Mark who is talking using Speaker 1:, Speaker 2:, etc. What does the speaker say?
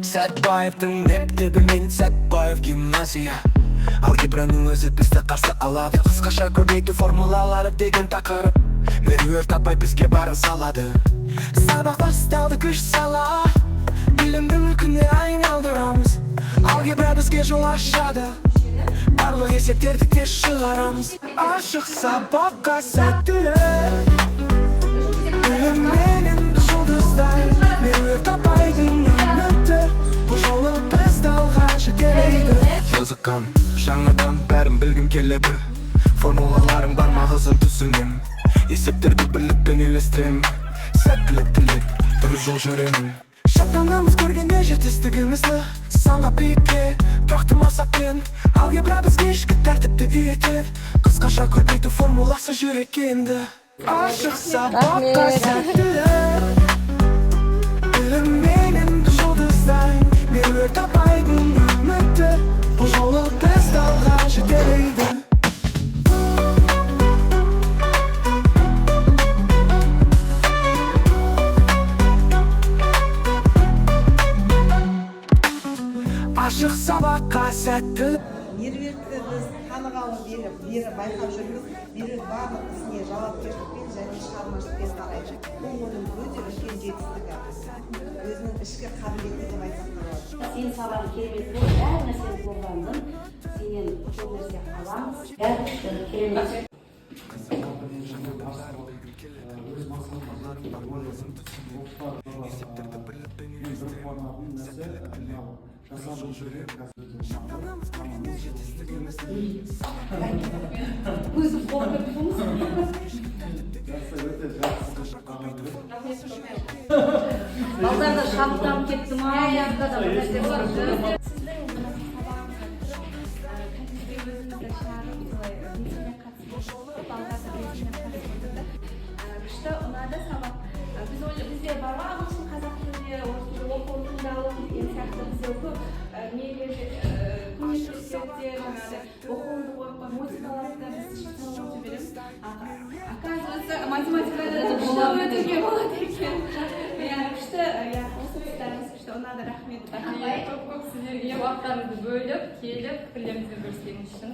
Speaker 1: Сәтбаевтың мектебі мен Сәтбаев гимназия. Алгебраның өзі бізді қарсы алады. Қысқаша көбейту формулалары деген тақырып меруер таппай бізге барын салады. Сабақ басталды, күш сала білімді мүлкіне айналдырамыз. Алгебра бізге жол ашады, барлық есептерді тез шығарамыз. Ашық сабаққа сәттілік, білімменен жұлдыздай меруер таппайдың үміті. Бұл жолы бізді алға жетелейді. Жазыққан жаңадан бәрін білгім келеді. Формулаларым бар мағызын түсінем, есептерді бірлікпен үйлестірем. Сәттілік тілек, дұрыс жол жүремін. Шаттанамыз көргенде жетістігімізді, санға биікке тұрақты мақсатпен. Алгебра бізге ішкі тәртіпті үйретеді, қысқаша көбейту формуласы жүрекке енді. Ашық сабаққа сәттілік, білімменен жұлдыздай меруер таппайдың үміті. Бұл жолы бізді алға жетелейді. Ашық сабаққа сәттілік.
Speaker 2: Меруертті біз танығалы бері байқап жүрміз. Меруерт барлық ісіне жауапкершілікпен және шығармашылықпен қарайды. Бұл оның өте үлкен жетістігі, өзінің ішкі қабілеті деп айтсақ болады.
Speaker 3: Сен сабағың керемет болып, әр нәрсені қолдандың. Сенен көп нәрсе аламыз. Бәрі керемет. Өзі қорқып балдарда шабыттанып кетті ма?
Speaker 4: Күшті ұнады сабақ. Бізде бар ма ағылшын, қазақ тілінде, орыс тілінде оқу тыңдалым деген сияқты бізде көп университетте жаңағы оқуды қойып музыкаларды біз шықсалып жібереміз. Оказывается, математикада күшті өтуге болады екен. Күшті, осы тұстарыңыз күшті ұнады, рахмет. Көп сіздерге уақыттарыңызды бөліп, келіп, пікірлеріңізді бөліскеніңіз үшін.